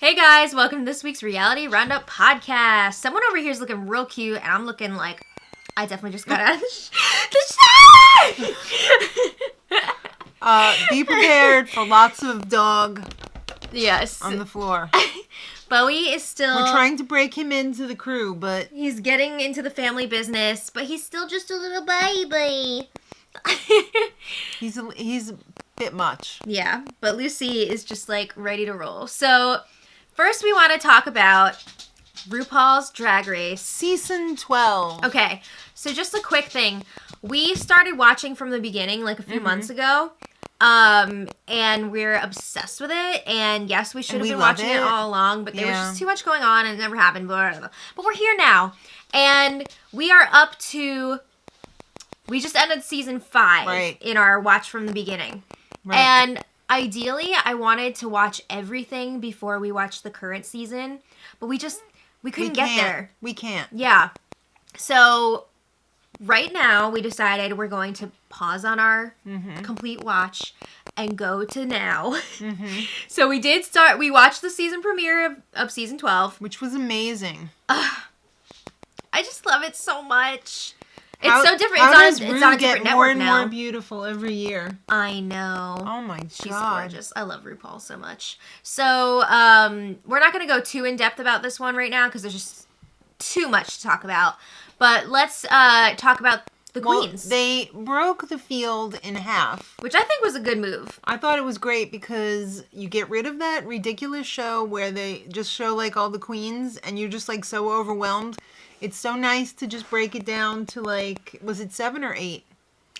Hey guys, welcome to this week's Reality Roundup podcast. Someone over here is looking real cute, and I'm looking like I definitely just got out of the shower. Be prepared for lots of dog Yes. on the floor. Bowie is still... We're trying to break him into the crew, but... He's getting into the family business, but he's still just a little baby. He's a bit much. Yeah, but Lucy is just like ready to roll. So... First, we want to talk about RuPaul's Drag Race. Season 12. Okay, so just a quick thing. We started watching from the beginning like a few months ago, and we're obsessed with it. And yes, we should have been watching it all along, but there was just too much going on and it never happened. But we're here now, and we are up to... We just ended season 5 in our watch from the beginning. Right. And... Ideally, I wanted to watch everything before we watched the current season, but we couldn't get there. We can't. Yeah. So, right now, we decided we're going to pause on our complete watch and go to now. So, we watched the season premiere of season 12. Which was amazing. I just love it so much. It's so different. It's on a different network now. More and more beautiful every year. I know. Oh my God. She's gorgeous. I love RuPaul so much. So, we're not going to go too in-depth about this one right now because there's just too much to talk about. But let's talk about the queens. They broke the field in half. Which I think was a good move. I thought it was great because you get rid of that ridiculous show where they just show like all the queens and you're just like so overwhelmed. It's so nice to just break it down to like, was it 7 or 8?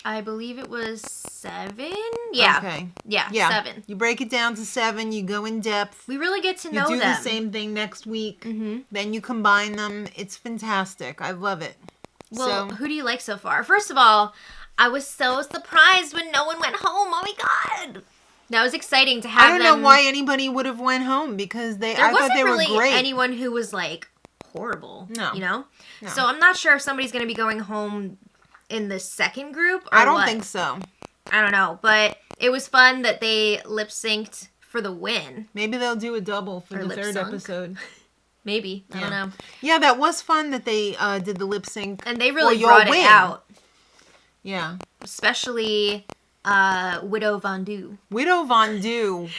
I believe it was 7. Yeah. Okay. Yeah, 7. You break it down to 7. You go in depth. We really get to know them. You do the same thing next week. Then you combine them. It's fantastic. I love it. Well, who do you like so far? First of all, I was so surprised when no one went home. Oh my God. That was exciting to have them. I don't know why anybody would have went home because I thought they were great. There wasn't really anyone who was like horrible. No. You know? No. So I'm not sure if somebody's going to be going home in the second group or I don't think so. I don't know. But it was fun that they lip synced for the win. Maybe they'll do a double for the third episode. Maybe. I don't know. Yeah, that was fun that they did the lip sync. And they really brought it out. Yeah. Especially Widow Von'Du. Widow Von'Du.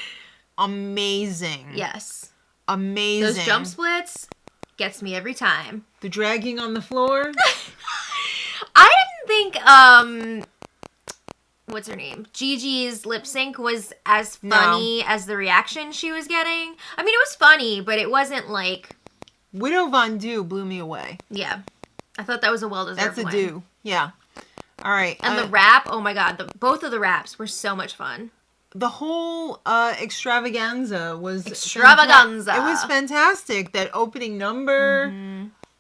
Amazing. Yes. Amazing. Those jump splits gets me every time. The dragging on the floor. I didn't think, what's her name? Gigi's lip sync was as funny as the reaction she was getting. I mean, it was funny, but it wasn't like... Widow Von'Du blew me away. Yeah. I thought that was a well-deserved win. That's a win. do. Yeah. All right. And the rap, oh my God, both of the raps were so much fun. The whole extravaganza was... Extravaganza! It was fantastic. That opening number...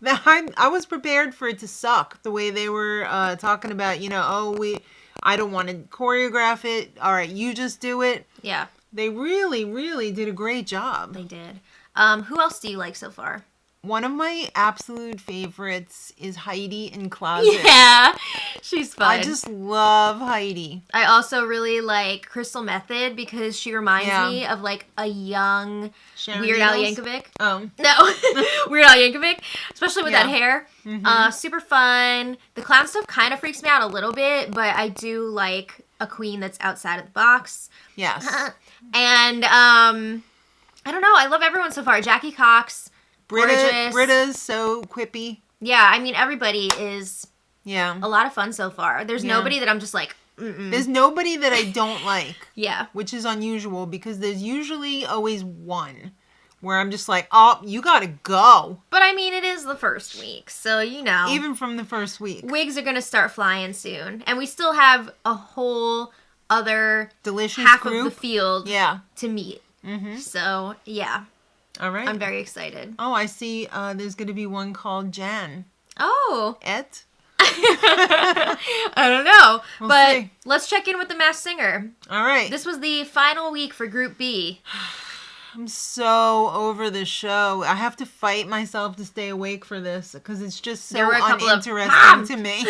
I was prepared for it to suck. The way they were talking about, I don't want to choreograph it. All right, you just do it. Yeah. They really, really did a great job. They did. Who else do you like so far? One of my absolute favorites is Heidi in Closet. Yeah, she's fun. I just love Heidi. I also really like Crystal Method because she reminds me of like a young Weird Al Yankovic. Oh. No, Weird Al Yankovic, especially with that hair. Super fun. The clown stuff kind of freaks me out a little bit, but I do like a queen that's outside of the box. Yes. And I don't know. I love everyone so far. Jackie Cox. Britta's so quippy. Yeah, I mean, everybody is a lot of fun so far. There's nobody that I'm just like, There's nobody that I don't like. Yeah. Which is unusual because there's usually always one where I'm just like, oh, you gotta go. But I mean, it is the first week, so Even from the first week. Wigs are gonna start flying soon. And we still have a whole other delicious half group of the field to meet. So, yeah. All right. I'm very excited. Oh, I see there's going to be one called Jan. Oh. Et? I don't know. But see. Let's check in with the Masked Singer. All right. This was the final week for Group B. I'm so over the show. I have to fight myself to stay awake for this because it's just so uninteresting to me.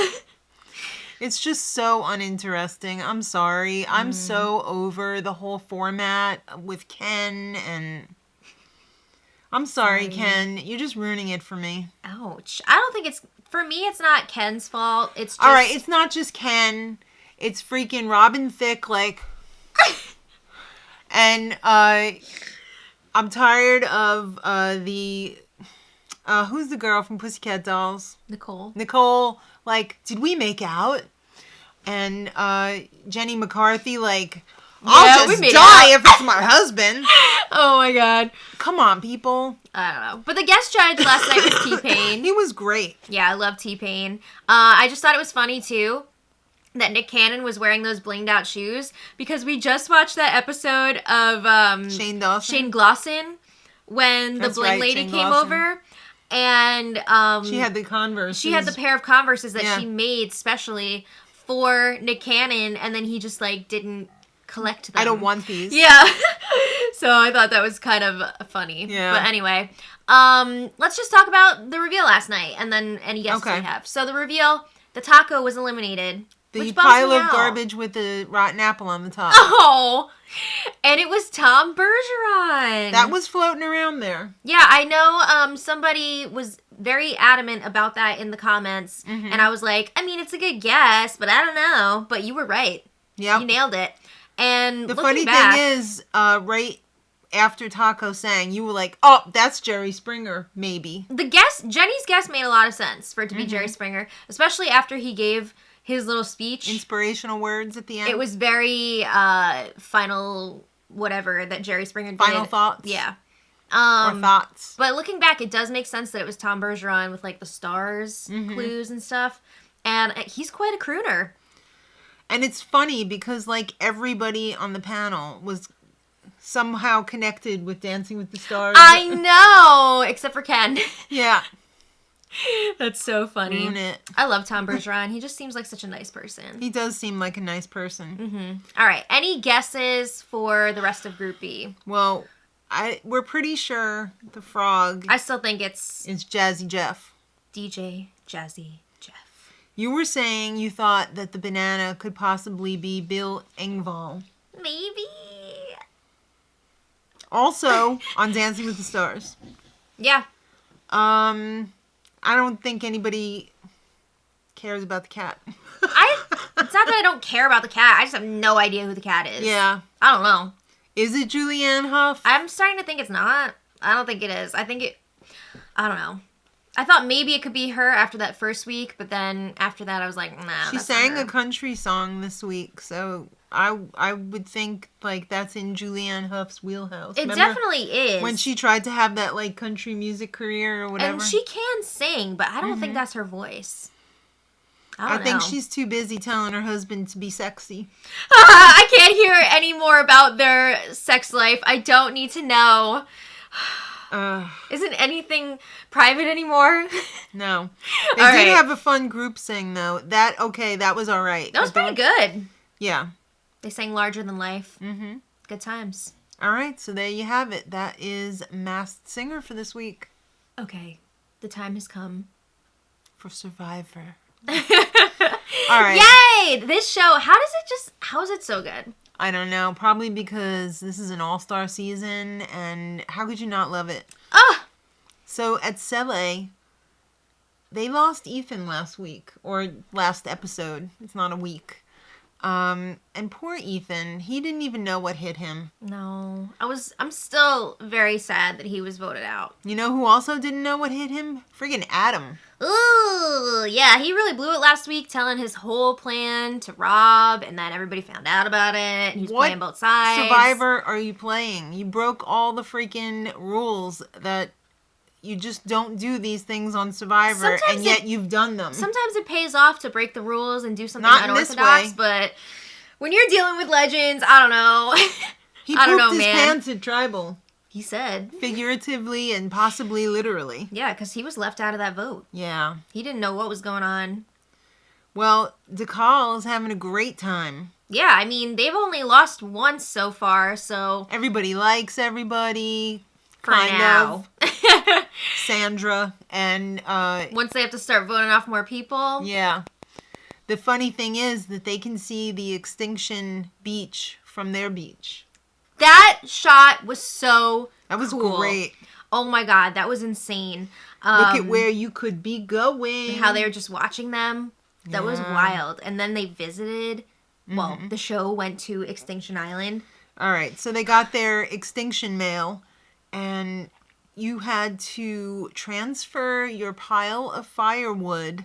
It's just so uninteresting. I'm sorry. I'm so over the whole format with Ken and... I'm sorry, Ken. You're just ruining it for me. Ouch. I don't think it's... For me, it's not Ken's fault. It's just... All right, it's not just Ken. It's freaking Robin Thicke, like... And I'm tired of the... who's the girl from Pussycat Dolls? Nicole, like, did we make out? And Jenny McCarthy, like... I'll just die if it's my husband. Oh my god. Come on, people. I don't know. But the guest judge last night was T-Pain. He was great. Yeah, I love T-Pain. I just thought it was funny, too, that Nick Cannon was wearing those blinged out shoes, because we just watched that episode of Shane Glosson when the bling lady Shane came Glosson. over. And she had the Converse. She had the pair of Converses that she made specially for Nick Cannon, and then he just, like, didn't collect them. I don't want these. Yeah. So I thought that was kind of funny. Yeah. But anyway, let's just talk about the reveal last night and then any guesses we have. So the reveal, the taco was eliminated. The pile of garbage with the rotten apple on the top. Oh, and it was Tom Bergeron. That was floating around there. Yeah, I know somebody was very adamant about that in the comments. Mm-hmm. And I was like, I mean, it's a good guess, but I don't know. But you were right. Yeah. You nailed it. And the funny thing is, right after Taco sang, you were like, oh, that's Jerry Springer, maybe. Jenny's guess made a lot of sense for it to be Jerry Springer, especially after he gave his little speech. Inspirational words at the end. It was very final whatever that Jerry Springer did. Final thoughts? Yeah. Or thoughts. But looking back, it does make sense that it was Tom Bergeron with, like, the stars, clues and stuff. And he's quite a crooner. And it's funny because, like, everybody on the panel was somehow connected with Dancing with the Stars. I know! Except for Ken. Yeah. That's so funny. Ruin it. I love Tom Bergeron. He just seems like such a nice person. He does seem like a nice person. Mm-hmm. All right. Any guesses for the rest of Group B? Well, we're pretty sure the frog... I still think it's Jazzy Jeff. DJ Jazzy Jeff. You were saying you thought that the banana could possibly be Bill Engvall. Maybe. Also, on Dancing with the Stars. Yeah. I don't think anybody cares about the cat. It's not that I don't care about the cat. I just have no idea who the cat is. Yeah. I don't know. Is it Julianne Hough? I'm starting to think it's not. I don't think it is. I don't know. I thought maybe it could be her after that first week, but then after that I was like, nah. She sang a country song this week, so I would think, like, that's in Julianne Hough's wheelhouse. It definitely is. When she tried to have that, like, country music career or whatever. And she can sing, but I don't think that's her voice. I think she's too busy telling her husband to be sexy. I can't hear any more about their sex life. I don't need to know. Isn't anything private anymore? No. They did have a fun group sing, though. That was all right. That was pretty good. Yeah. They sang Larger Than Life. Mm-hmm. Good times. All right, so there you have it. That is Masked Singer for this week. Okay. The time has come. For Survivor. All right. Yay! This show, how is it so good? I don't know. Probably because this is an all-star season, and how could you not love it? So at Cele, they lost Ethan last week, or last episode. It's not a week. And poor Ethan, he didn't even know what hit him. No. I'm still very sad that he was voted out. You know who also didn't know what hit him? Friggin' Adam. Ooh, yeah, he really blew it last week, telling his whole plan to Rob, and then everybody found out about it, and he was playing both sides. Survivor are you playing? You broke all the freaking rules that you just don't do these things on Survivor, and yet you've done them. Sometimes it pays off to break the rules and do something unorthodox, but when you're dealing with legends, I don't know. He pooped his pants at Tribal. He said. Figuratively and possibly literally. Yeah, because he was left out of that vote. Yeah. He didn't know what was going on. Well, DeCall is having a great time. Yeah, I mean, they've only lost once so far, so... Everybody likes everybody. For now. Sandra and... once they have to start voting off more people. Yeah. The funny thing is that they can see the Extinction Beach from their beach. That shot was so That was cool. great. Oh my God, that was insane. Look at where you could be going. How they were just watching them. That was wild. And then they visited, well, the show went to Extinction Island. All right, so they got their extinction mail, and you had to transfer your pile of firewood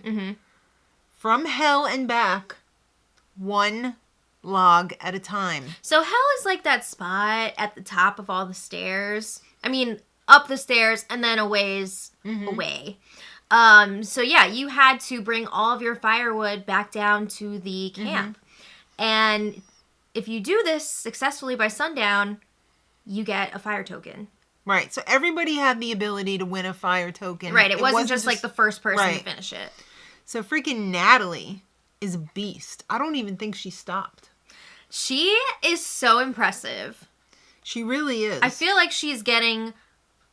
from hell and back, one log at a time. So hell is like that spot at the top of all the stairs. I mean, up the stairs and then a ways away. So yeah, you had to bring all of your firewood back down to the camp. And if you do this successfully by sundown, you get a fire token. Right. So everybody had the ability to win a fire token. Right. It wasn't just like the first person to finish it. So freaking Natalie is a beast. I don't even think she stopped. She is so impressive. She really is. I feel like she's getting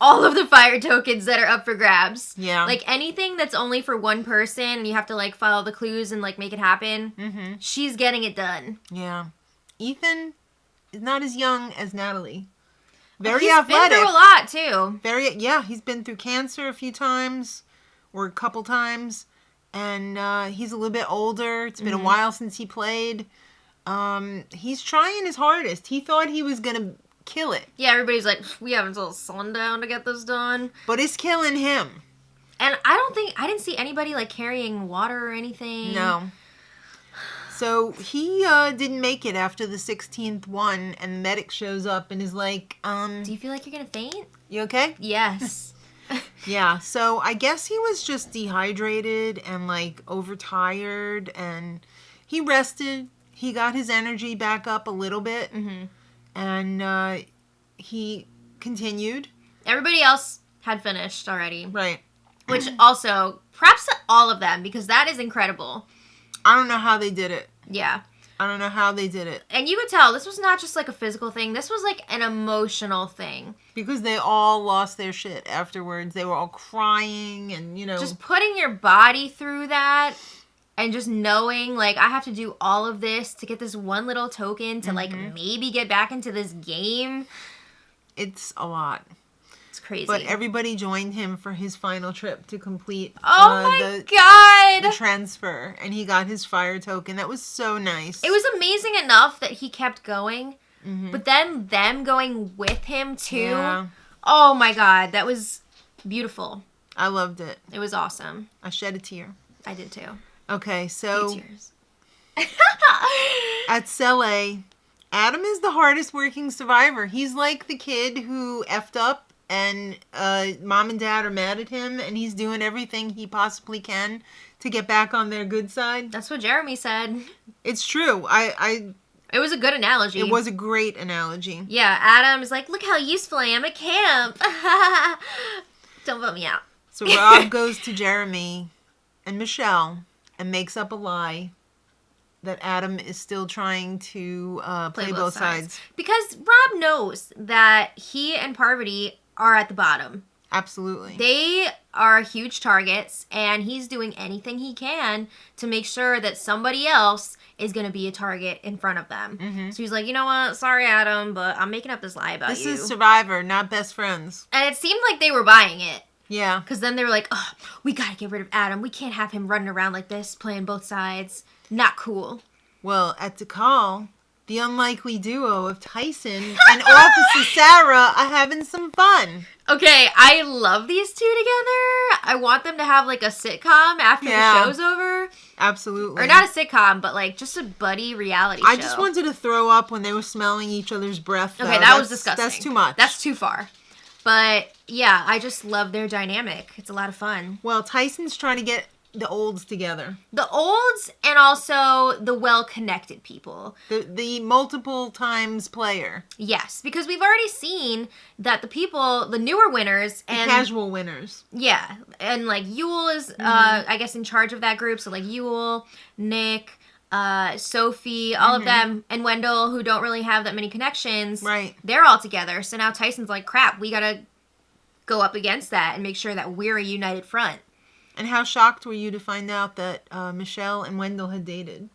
all of the fire tokens that are up for grabs. Yeah. Like anything that's only for one person and you have to like follow the clues and like make it happen. She's getting it done. Yeah. Ethan is not as young as Natalie. Very athletic. He's been through a lot too. He's been through cancer a few times or a couple times. And he's a little bit older. It's been a while since he played. He's trying his hardest. He thought he was going to kill it. Yeah, everybody's like, we have until sundown to get this done. But it's killing him. And I didn't see anybody like carrying water or anything. No. So he didn't make it after the 16th one, and the medic shows up and is like, do you feel like you're going to faint? You okay? Yes. Yeah, so I guess he was just dehydrated and like overtired, and he rested. He got his energy back up a little bit, and he continued. Everybody else had finished already. Right. Which also, props to all of them, because that is incredible. I don't know how they did it. Yeah. I don't know how they did it. And you could tell, this was not just like a physical thing. This was like an emotional thing. Because they all lost their shit afterwards. They were all crying and, you know. Just putting your body through that and just knowing, like, I have to do all of this to get this one little token to, like, maybe get back into this game. It's a lot. It's crazy. But everybody joined him for his final trip to complete the transfer. And he got his fire token. That was so nice. It was amazing enough that he kept going. But then them going with him, too. Yeah. Oh, my God. That was beautiful. I loved it. It was awesome. I shed a tear. I did, too. Okay, so 2 tears. at Cele, Adam is the hardest working survivor. He's like the kid who effed up and mom and dad are mad at him, and he's doing everything he possibly can to get back on their good side. That's what Jeremy said. It's true. It was a good analogy. It was a great analogy. Yeah, Adam is like, look how useful I am at camp. Don't vote me out. So Rob goes to Jeremy and Michelle and makes up a lie that Adam is still trying to play both sides. Because Rob knows that he and Parvati are at the bottom. Absolutely. They are huge targets, and he's doing anything he can to make sure that somebody else is going to be a target in front of them. So he's like, you know what? Sorry, Adam, but I'm making up this lie about you. This is Survivor, not best friends. And it seemed like they were buying it. Yeah. Because then they were like, oh, we got to get rid of Adam. We can't have him running around like this, playing both sides. Not cool. Well, at Tikal, the unlikely duo of Tyson and Officer Sarah are having some fun. Okay, I love these two together. I want them to have like a sitcom after the show's over. Absolutely. Or not a sitcom, but like just a buddy reality show. I just wanted to throw up when they were smelling each other's breath. Though. Okay, that was disgusting. That's too much. That's too far. But yeah, I just love their dynamic. It's a lot of fun. Well, Tyson's trying to get the olds together. The olds and also the well-connected people. The multiple times player. Yes, because we've already seen that the people, the newer winners and the casual winners. Yeah, and like Yule is, I guess, in charge of that group. So like Yule, Nick, Sophie, all of them, and Wendell, who don't really have that many connections. Right. They're all together. So now Tyson's like, crap, we gotta go up against that and make sure that we're a united front. And how shocked were you to find out that Michelle and Wendell had dated?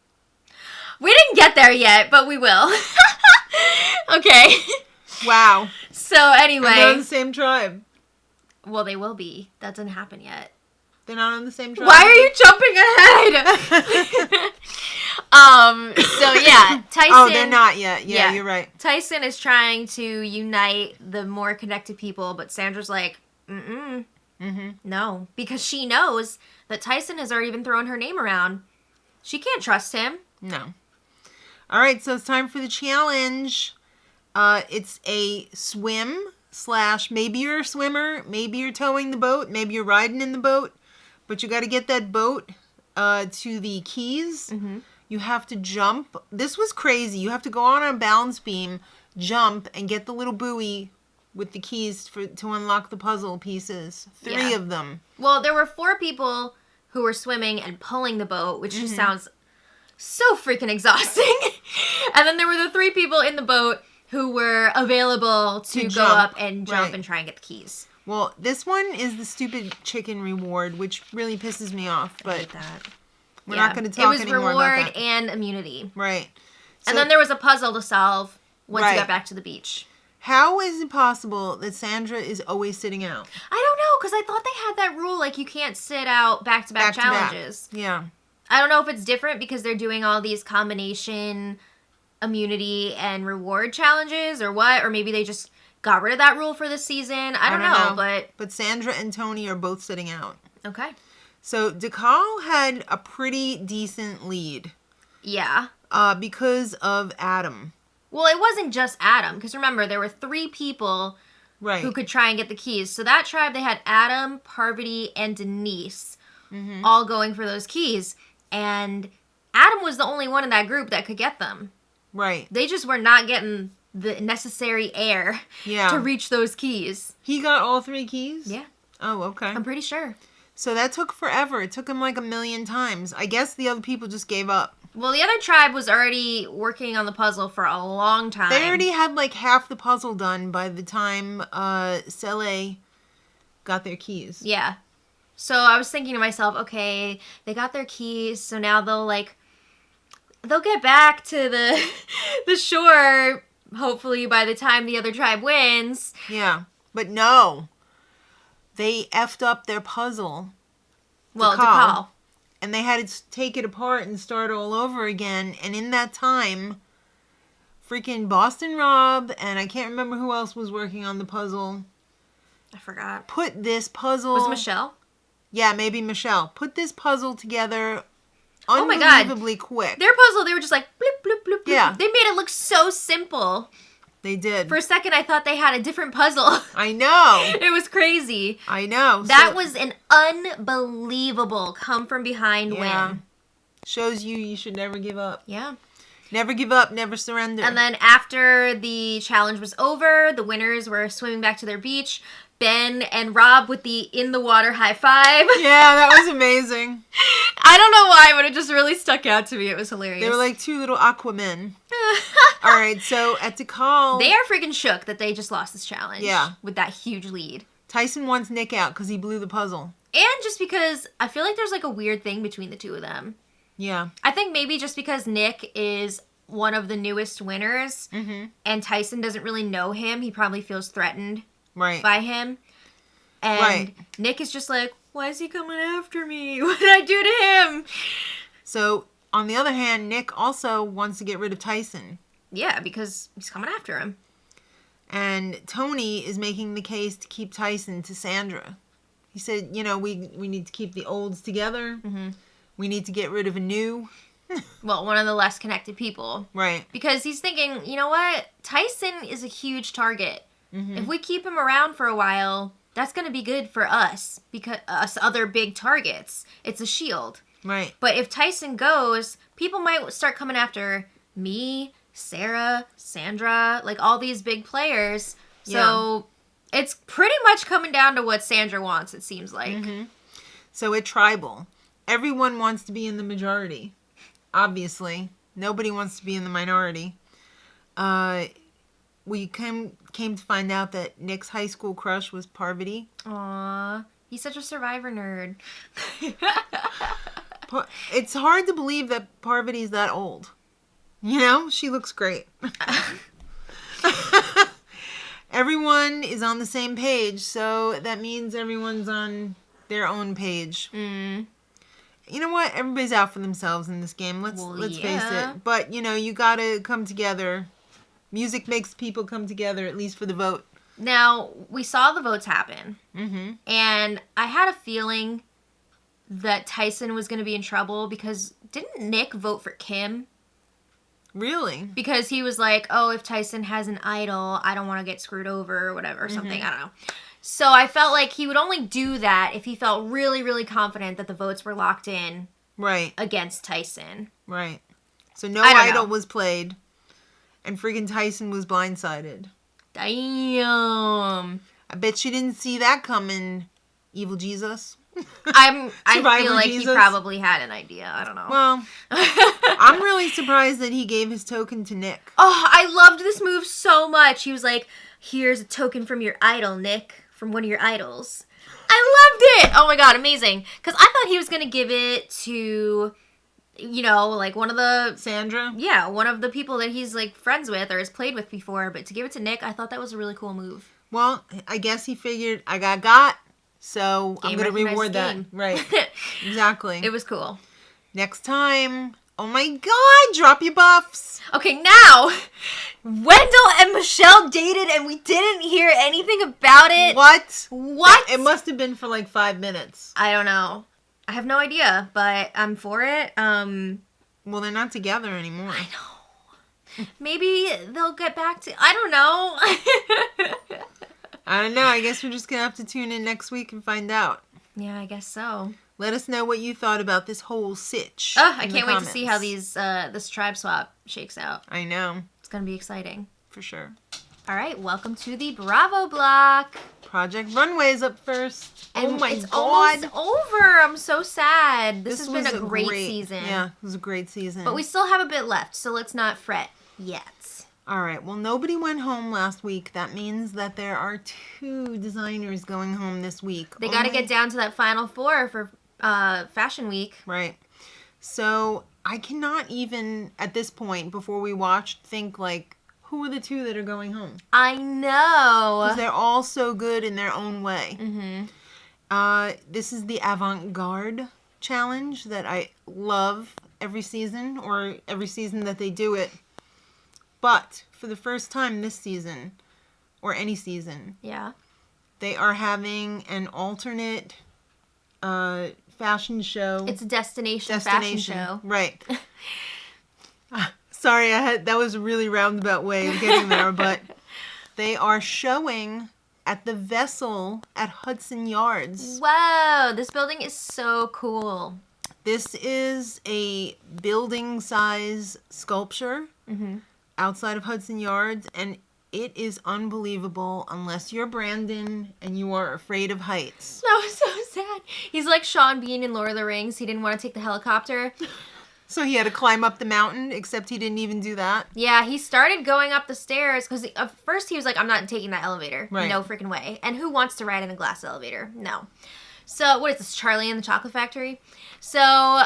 We didn't get there yet, but we will. Okay. Wow. So anyway. And they're in the same tribe. Well, they will be. That doesn't happen yet. They're not on the same tribe. Why are you jumping ahead? So yeah, Tyson. Oh, they're not yet. Yeah, you're right. Tyson is trying to unite the more connected people, but Sandra's like, no, because she knows that Tyson has already been throwing her name around. She can't trust him. No. All right, so it's time for the challenge. It's a swim / maybe you're a swimmer, maybe you're towing the boat, maybe you're riding in the boat, but you got to get that boat to the keys. You have to jump. This was crazy. You have to go on a balance beam, jump, and get the little buoy with the keys to unlock the puzzle pieces. 3 of them. Well, there were 4 people who were swimming and pulling the boat, which just sounds so freaking exhausting. And then there were the 3 people in the boat who were available to go up and jump and try and get the keys. Well, this one is the stupid chicken reward, which really pisses me off. But I hate that. We're not going to talk anymore about that. It was reward and immunity. Right. So, and then there was a puzzle to solve once you got back to the beach. How is it possible that Sandra is always sitting out? I don't know, because I thought they had that rule, like you can't sit out back-to-back challenges. Yeah. I don't know if it's different because they're doing all these combination immunity and reward challenges or what, or maybe they just got rid of that rule for this season. I don't know, but Sandra and Tony are both sitting out. Okay. So DeCal had a pretty decent lead. Yeah. Because of Adam. Well, it wasn't just Adam, because remember, there were 3 people who could try and get the keys. So that tribe, they had Adam, Parvati, and Denise all going for those keys. And Adam was the only one in that group that could get them. Right. They just were not getting the necessary air to reach those keys. He got all 3 keys? Yeah. Oh, okay. I'm pretty sure. So that took forever. It took him like 1,000,000 times. I guess the other people just gave up. Well, the other tribe was already working on the puzzle for a long time. They already had like half the puzzle done by the time Sele got their keys. Yeah. So I was thinking to myself, okay, they got their keys, so now they'll get back to the shore, hopefully by the time the other tribe wins. Yeah. But no. They effed up their puzzle. Well, DeCal. And they had to take it apart and start all over again. And in that time, freaking Boston Rob, and I can't remember who else was working on the puzzle. I forgot. Put this puzzle... Was it Michelle? Yeah, maybe Michelle. Put this puzzle together unbelievably quick. Their puzzle, they were just like, bloop, bloop, bloop, bloop. Yeah. They made it look so simple. They did. For a second, I thought they had a different puzzle. I know. It was crazy. I know. That was an unbelievable come-from-behind win. Shows you should never give up. Yeah. Never give up, never surrender. And then after the challenge was over, the winners were swimming back to their beach. Ben and Rob with the in-the-water high five. Yeah, that was amazing. I don't know why, but it just really stuck out to me. It was hilarious. They were like 2 little Aquamen. All right, so at DeCal... They are freaking shook that they just lost this challenge. Yeah. With that huge lead. Tyson wants Nick out because he blew the puzzle. And just because I feel like there's like a weird thing between the 2 of them. Yeah. I think maybe just because Nick is one of the newest winners and Tyson doesn't really know him, he probably feels threatened by him. And Nick is just like, why is he coming after me? What did I do to him? So, on the other hand, Nick also wants to get rid of Tyson. Yeah, because he's coming after him. And Tony is making the case to keep Tyson to Sandra. He said, you know, we need to keep the olds together. We need to get rid of a new. Well, one of the less connected people. Right. Because he's thinking, you know what? Tyson is a huge target. If we keep him around for a while, that's going to be good for us. Because us other big targets. It's a shield. Right. But if Tyson goes, people might start coming after me, Sarah, Sandra, like all these big players. So it's pretty much coming down to what Sandra wants, it seems like. So at Tribal, everyone wants to be in the majority. Obviously. Nobody wants to be in the minority. We came to find out that Nick's high school crush was Parvati. Aww. He's such a Survivor nerd. It's hard to believe that Parvati's that old. You know? She looks great. everyone is on the same page, so that means everyone's on their own page. Mm. You know what? Everybody's out for themselves in this game. Let's face it. But, you gotta come together. Music makes people come together, at least for the vote. Now, we saw the votes happen. Mm-hmm. And I had a feeling that Tyson was going to be in trouble because didn't Nick vote for Kim? Really? Because he was like, oh, if Tyson has an idol, I don't want to get screwed over or whatever, or something. I don't know. So I felt like he would only do that if he felt really, really confident that the votes were locked in against Tyson. Right. So no idol was played, and freaking Tyson was blindsided. Damn. I bet she didn't see that coming, evil Jesus. I feel like Jesus. He probably had an idea. I don't know. Well, I'm really surprised that he gave his token to Nick. Oh, I loved this move so much. He was like, here's a token from your idol, Nick, from one of your idols. I loved it. Oh my God, amazing. Because I thought he was going to give it to, like one of the... Sandra? Yeah, one of the people that he's like friends with or has played with before. But to give it to Nick, I thought that was a really cool move. Well, I guess he figured I got. So I'm going to reward that. Right. Exactly. It was cool. Next time. Oh my God. Drop your buffs. Okay, now. Wendell and Michelle dated and we didn't hear anything about it. What? What? It must have been for like 5 minutes. I don't know. I have no idea, but I'm for it. Well, they're not together anymore. I know. Maybe they'll get back to... I don't know. I don't know. I guess we're just going to have to tune in next week and find out. Yeah, I guess so. Let us know what you thought about this whole sitch. Oh, I can't wait to see how this tribe swap shakes out. I know. It's going to be exciting. For sure. All right, welcome to the Bravo block. Project Runway is up first. And oh my it's God. Almost over. I'm so sad. This has been a great season. Yeah, it was a great season. But we still have a bit left, so let's not fret yet. All right. Well, nobody went home last week. That means that there are 2 designers going home this week. They got to get down to that final 4 for Fashion Week. Right. So I cannot even, at this point, before we watched, think like, who are the 2 that are going home? I know. Because they're all so good in their own way. Mm-hmm. This is the avant-garde challenge that I love every season, or every season that they do it. But for the first time this season, or any season, they are having an alternate fashion show. It's a destination fashion show. Right. Sorry, that was a really roundabout way of getting there, but they are showing at the Vessel at Hudson Yards. Whoa, this building is so cool. This is a building size sculpture. Mm-hmm. Outside of Hudson Yards, and it is unbelievable unless you're Brandon and you are afraid of heights. That was so sad. He's like Sean Bean in Lord of the Rings. He didn't want to take the helicopter. So he had to climb up the mountain, except he didn't even do that. Yeah, he started going up the stairs because at first he was like, I'm not taking that elevator. Right. No freaking way. And who wants to ride in a glass elevator? No. So, what is this, Charlie and the Chocolate Factory? So,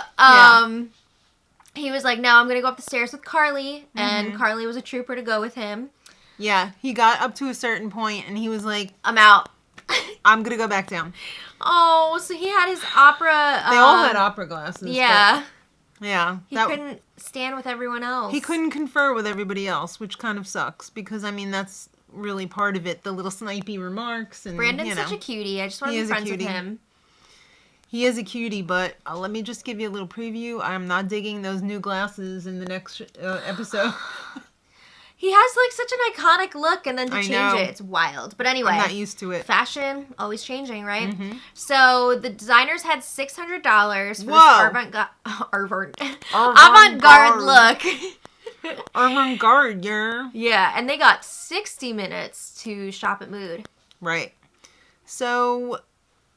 he was like, no, I'm going to go up the stairs with Carly. And Carly was a trooper to go with him. Yeah, he got up to a certain point and he was like, I'm out. I'm going to go back down. Oh, so he had his opera. They all had opera glasses. Yeah. Yeah. He couldn't stand with everyone else. He couldn't confer with everybody else, which kind of sucks. Because, I mean, that's really part of it. The little snipey remarks. And Brandon's such a cutie. I just want to be friends with him. He is a cutie, but let me just give you a little preview. I'm not digging those new glasses in the next episode. He has like such an iconic look, and then to change it, it's wild. But anyway, I'm not used to it. Fashion, always changing, right? Mm-hmm. So the designers had $600 for this avant-garde look. Avant-garde, yeah. Yeah, and they got 60 minutes to shop at Mood. Right. So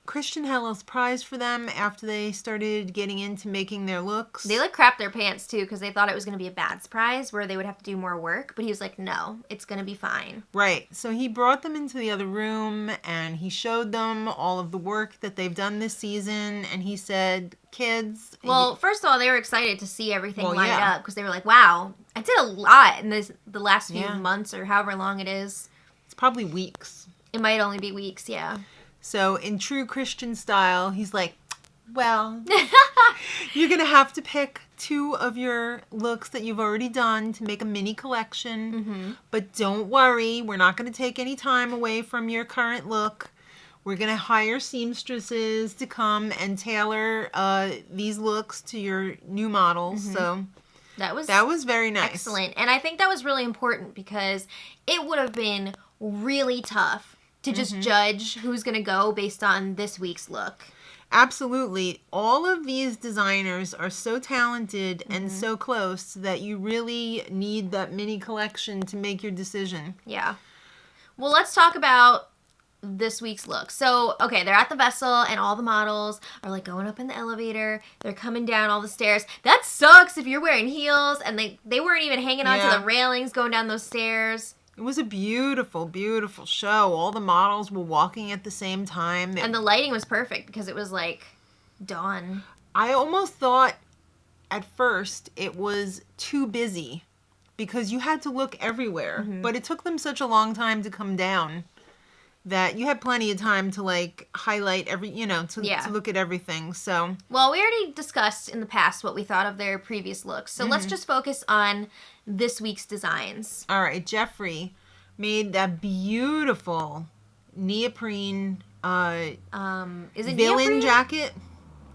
Christian had a little surprise for them after they started getting into making their looks. They like crapped their pants too because they thought it was going to be a bad surprise where they would have to do more work. But he was like, no, it's going to be fine. Right. So he brought them into the other room and he showed them all of the work that they've done this season. And he said, kids. Well, first of all, they were excited to see everything lined up because they were like, wow, I did a lot in the last few months or however long it is. It's probably weeks. It might only be weeks, yeah. So in true Christian style, he's like, well, you're going to have to pick 2 of your looks that you've already done to make a mini collection. Mm-hmm. But don't worry, we're not going to take any time away from your current look. We're going to hire seamstresses to come and tailor these looks to your new models. Mm-hmm. So that was very nice. Excellent. And I think that was really important because it would have been really tough to just judge who's going to go based on this week's look. Absolutely. All of these designers are so talented and so close that you really need that mini collection to make your decision. Yeah. Well, let's talk about this week's look. So, okay, they're at the vessel and all the models are like going up in the elevator. They're coming down all the stairs. That sucks if you're wearing heels and they weren't even hanging onto the railings going down those stairs. It was a beautiful, beautiful show. All the models were walking at the same time. And the lighting was perfect because it was like dawn. I almost thought at first it was too busy because you had to look everywhere. But it took them such a long time to come down that you had plenty of time to like highlight to look at everything. So, well, we already discussed in the past what we thought of their previous looks. So let's just focus on this week's designs. All right, Jeffrey made that beautiful neoprene is it villain neoprene? Jacket?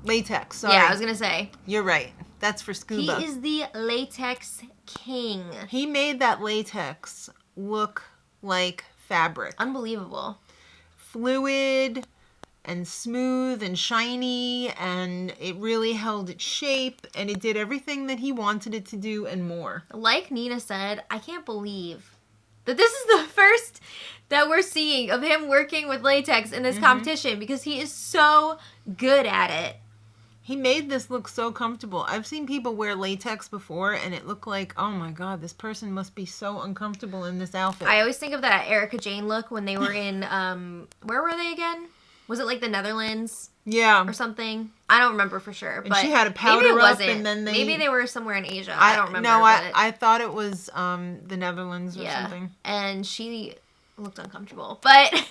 Latex, sorry. Yeah, I was going to say. You're right. That's for scuba. He is the latex king. He made that latex look like fabric. Unbelievable. Fluid and smooth and shiny, and it really held its shape, and it did everything that he wanted it to do and more. Like Nina said, I can't believe that this is the first that we're seeing of him working with latex in this competition because he is so good at it. He made this look so comfortable. I've seen people wear latex before, and it looked like, oh my God, this person must be so uncomfortable in this outfit. I always think of that Erica Jane look when they were in, where were they again? Was it like the Netherlands? Yeah. Or something? I don't remember for sure. And but she had a powder maybe it up, wasn't. and then maybe they were somewhere in Asia. I don't remember. No, I thought it was the Netherlands or something. And she looked uncomfortable, but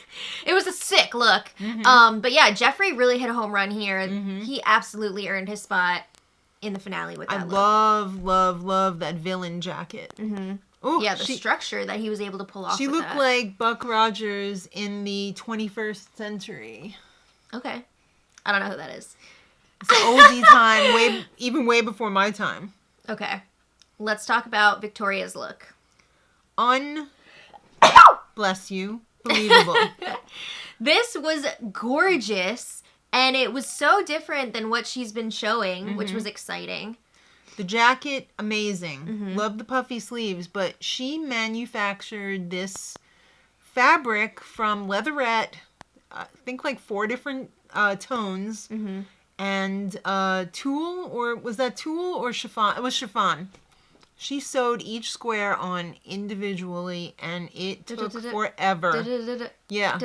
it was a sick look. But yeah, Jeffrey really hit a home run here. He absolutely earned his spot in the finale with that look. I love that villain jacket. Ooh, yeah, the structure that he was able to pull off. She looked like Buck Rogers in the 21st century. Okay, I don't know who that is. It's an oldie time, way before my time. Okay, let's talk about Victoria's look. Bless you. Believable. This was gorgeous, and it was so different than what she's been showing, which was exciting. The jacket, amazing. Love the puffy sleeves, but she manufactured this fabric from leatherette, I think like 4 different tones, and tulle, or was that tulle or chiffon? It was chiffon. She sewed each square on individually, and it took forever. Yeah.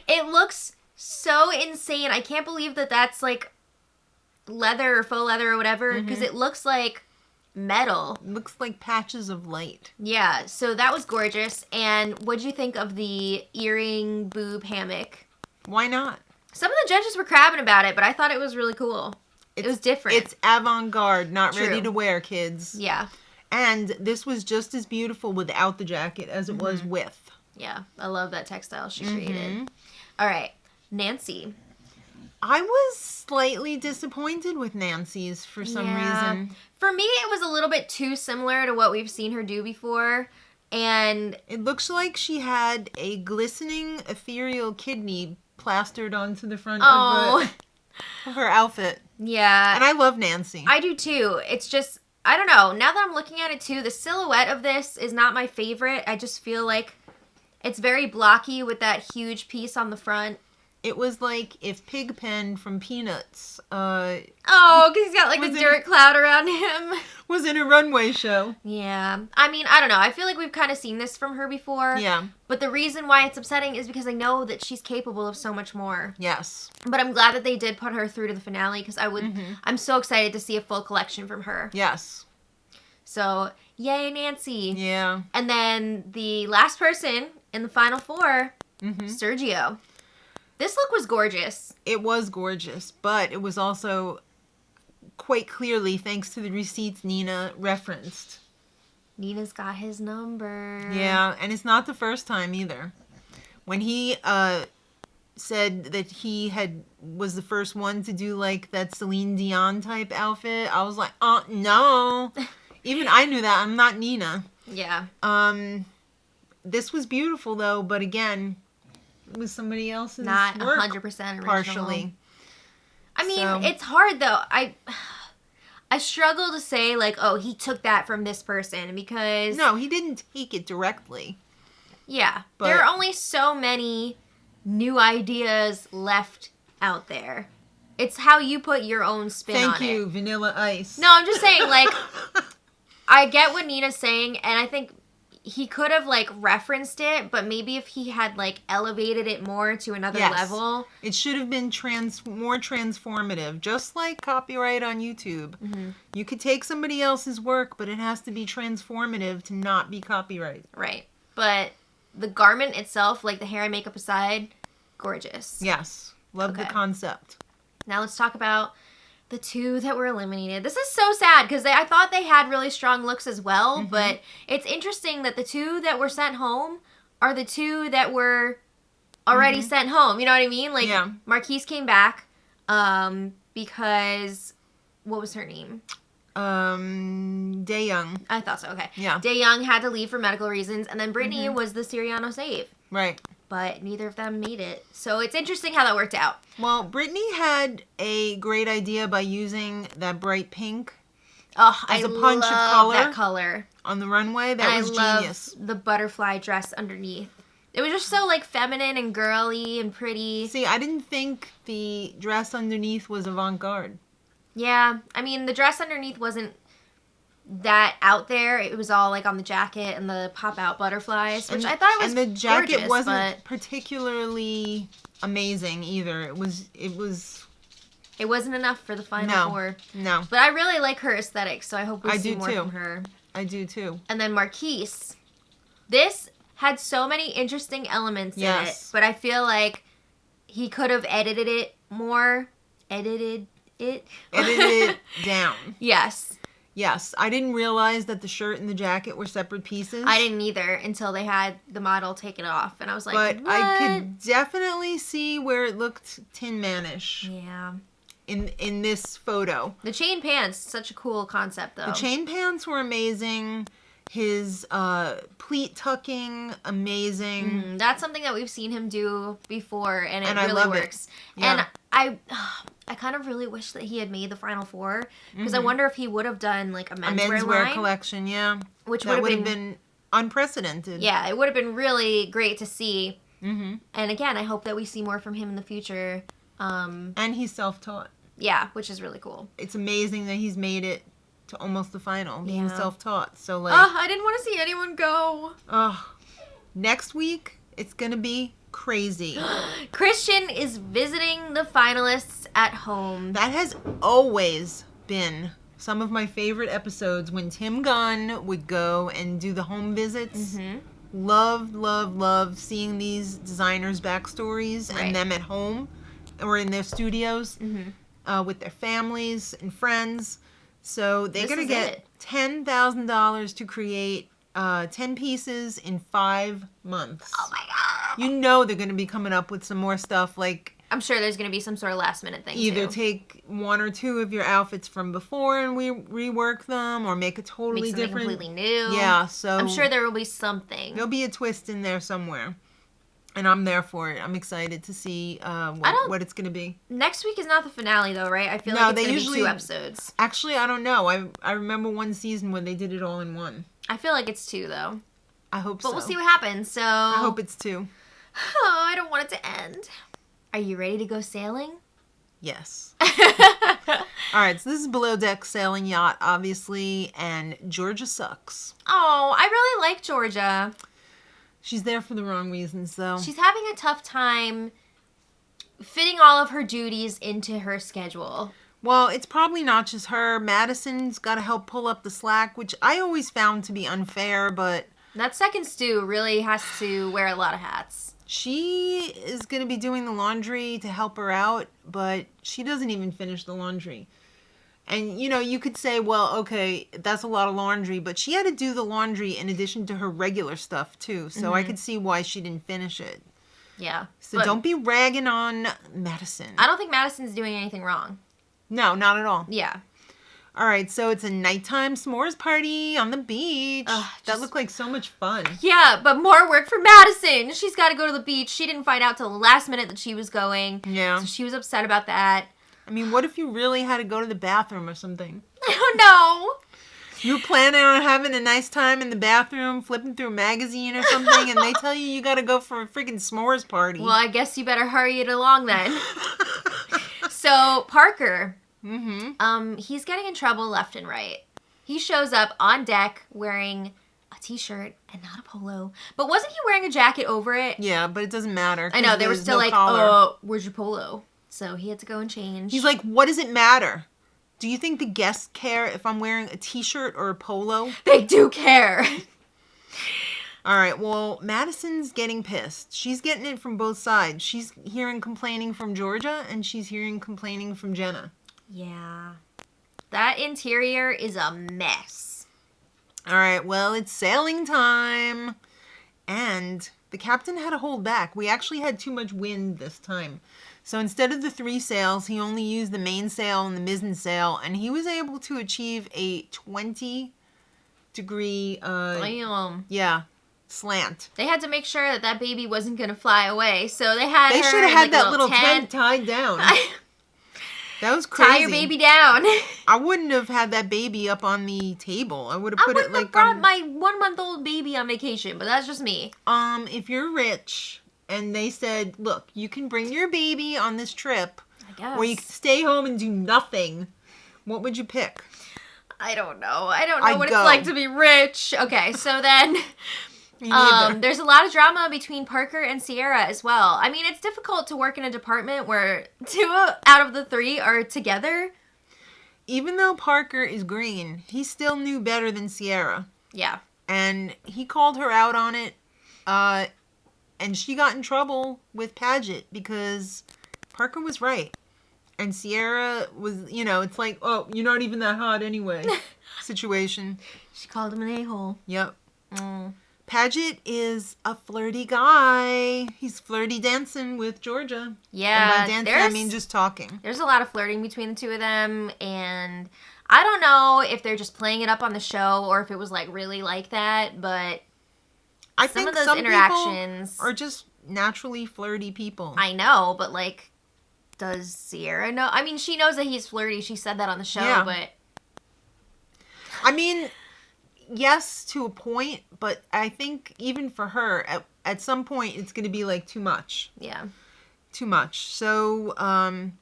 It looks so insane. I can't believe that that's like leather or faux leather or whatever, because it looks like metal. It looks like patches of light. Yeah, so that was gorgeous. And what'd you think of the earring boob hammock? Why not? Some of the judges were crabbing about it, but I thought it was really cool. It was different. It's avant-garde, not ready to wear, kids. Yeah. And this was just as beautiful without the jacket as it was with. Yeah, I love that textile she created. All right, Nancy. I was slightly disappointed with Nancy's for some reason. For me, it was a little bit too similar to what we've seen her do before. And it looks like she had a glistening ethereal kidney plastered onto the front of her outfit. Yeah. And I love Nancy. I do too. It's just, I don't know. Now that I'm looking at it too, the silhouette of this is not my favorite. I just feel like it's very blocky with that huge piece on the front. It was like if Pigpen from Peanuts because he's got like the dirt cloud around him. Was in a runway show. Yeah. I mean, I don't know. I feel like we've kind of seen this from her before. Yeah. But the reason why it's upsetting is because I know that she's capable of so much more. Yes. But I'm glad that they did put her through to the finale because I'm so excited to see a full collection from her. Yes. So, yay, Nancy. Yeah. And then the last person in the final four, Sergio. This look was gorgeous. It was gorgeous, but it was also quite clearly thanks to the receipts Nina referenced. Nina's got his number. Yeah, and it's not the first time either. When he said that he was the first one to do like that Celine Dion type outfit, I was like, oh no. Even I knew that. I'm not Nina. Yeah. This was beautiful though, but again, it was somebody else's not work 100% original. Partially. I mean, it's hard though. I struggle to say like, oh, he took that from this person because no, he didn't take it directly. Yeah, there are only so many new ideas left out there. It's how you put your own spin on it. Thank you, Vanilla Ice. No, I'm just saying, like, I get what Nina's saying, and I think he could have, like, referenced it, but maybe if he had, like, elevated it more to another level. It should have been more transformative, just like copyright on YouTube. Mm-hmm. You could take somebody else's work, but it has to be transformative to not be copyright. Right. But the garment itself, like the hair and makeup aside, gorgeous. Yes. Love the concept. Now let's talk about the two that were eliminated. This is so sad because I thought they had really strong looks as well, but it's interesting that the two that were sent home are the two that were already sent home. You know what I mean? Like, Marquise came back because, what was her name? Daeyoung. I thought so, okay. Yeah. Daeyoung had to leave for medical reasons, and then Brittany was the Siriano save. Right. But neither of them made it. So it's interesting how that worked out. Well, Brittany had a great idea by using that bright pink as a punch of color. That color. On the runway. That was genius. The butterfly dress underneath. It was just so, like, feminine and girly and pretty. See, I didn't think the dress underneath was avant-garde. Yeah, I mean, the dress underneath wasn't that out there. It was all, like, on the jacket and the pop-out butterflies, which I thought was gorgeous. And the jacket wasn't particularly amazing either. It wasn't enough for the final four. No. But I really like her aesthetic, so I hope we see more from her. I do, too. And then Marquise. This had so many interesting elements in it, but I feel like he could have edited it more. Edited it down. Yes, I didn't realize that the shirt and the jacket were separate pieces. I didn't either until they had the model take it off, and I was like, but what? I could definitely see where it looked Tin Man-ish. Yeah. In this photo. The chain pants, such a cool concept, though. The chain pants were amazing. His pleat tucking, amazing. That's something that we've seen him do before, and it really works. Yeah. And I kind of really wish that he had made the final four, because I wonder if he would have done like a menswear line collection, which would have been unprecedented. Yeah, it would have been really great to see. Mm-hmm. And again, I hope that we see more from him in the future. And he's self-taught. Yeah, which is really cool. It's amazing that he's made it to almost the final, being self-taught. So like, I didn't want to see anyone go. Next week it's gonna be crazy. Christian is visiting the finalists at home. That has always been some of my favorite episodes when Tim Gunn would go and do the home visits. Love seeing these designers' backstories and them at home or in their studios with their families and friends. So they're going to get $10,000 to create 10 pieces in 5 months. Oh my God. You know they're going to be coming up with some more stuff like... I'm sure there's going to be some sort of last minute thing Either take one or two of your outfits from before and we rework them, or make a totally different... completely new. Yeah, so... I'm sure there will be something. There'll be a twist in there somewhere. And I'm there for it. I'm excited to see what it's going to be. Next week is not the finale, though, right? I feel like it's going to be 2 episodes. Actually, I don't know. I remember one season when they did it all in one. I feel like it's 2, though. I hope so. But we'll see what happens, so... I hope it's 2. Oh, I don't want it to end. Are you ready to go sailing? Yes. All right, so this is Below Deck Sailing Yacht, obviously, and Georgia sucks. Oh, I really like Georgia. She's there for the wrong reasons, though. She's having a tough time fitting all of her duties into her schedule. Well, it's probably not just her. Madison's got to help pull up the slack, which I always found to be unfair, but... That second stew really has to wear a lot of hats. She is going to be doing the laundry to help her out, but she doesn't even finish the laundry. And, you know, you could say, well, okay, that's a lot of laundry, but she had to do the laundry in addition to her regular stuff, too. So I could see why she didn't finish it. Yeah. So don't be ragging on Madison. I don't think Madison's doing anything wrong. No, not at all. Yeah. All right, so it's a nighttime s'mores party on the beach. That looked like so much fun. Yeah, but more work for Madison. She's got to go to the beach. She didn't find out till the last minute that she was going. Yeah. So she was upset about that. I mean, what if you really had to go to the bathroom or something? I don't know. You were planning on having a nice time in the bathroom, flipping through a magazine or something, and they tell you got to go for a freaking s'mores party. Well, I guess you better hurry it along then. So, Parker, he's getting in trouble left and right. He shows up on deck wearing a t-shirt and not a polo. But wasn't he wearing a jacket over it? Yeah, but it doesn't matter. I know, they were still like, oh, where's your polo? So he had to go and change. He's like, what does it matter? Do you think the guests care if I'm wearing a t-shirt or a polo? They do care. All right, well, Madison's getting pissed. She's getting it from both sides. She's hearing complaining from Georgia, and she's hearing complaining from Jenna. Yeah. That interior is a mess. All right, well, it's sailing time. And the captain had to hold back. We actually had too much wind this time. So instead of the 3 sails, he only used the mainsail and the mizzen sail, and he was able to achieve a 20-degree, slant. They had to make sure that baby wasn't going to fly away, so they had They her should have had that little tent tied down. That was crazy. Tie your baby down. I wouldn't have had that baby up on the table. I would have put it like. I wouldn't have brought my 1-month-old baby on vacation, but that's just me. If you're rich and they said, look, you can bring your baby on this trip, I guess, or you can stay home and do nothing, what would you pick? I don't know. I don't know what it's like to be rich. Okay, so then. There's a lot of drama between Parker and Sierra as well. I mean, it's difficult to work in a department where 2 out of the 3 are together. Even though Parker is green, he still knew better than Sierra. Yeah. And he called her out on it. And she got in trouble with Paget because Parker was right. And Sierra was, it's like, oh, you're not even that hot anyway situation. She called him an a-hole. Yep. Paget is a flirty guy. He's flirty dancing with Georgia. Yeah. And by dancing, I mean just talking. There's a lot of flirting between the 2 of them. And I don't know if they're just playing it up on the show or if it was like really like that. But I think some of those interactions are just naturally flirty people. I know, but like, does Sierra know? I mean, she knows that he's flirty. She said that on the show, but I mean, yes, to a point, but I think even for her, at some point, it's going to be like too much. Yeah. Too much. So,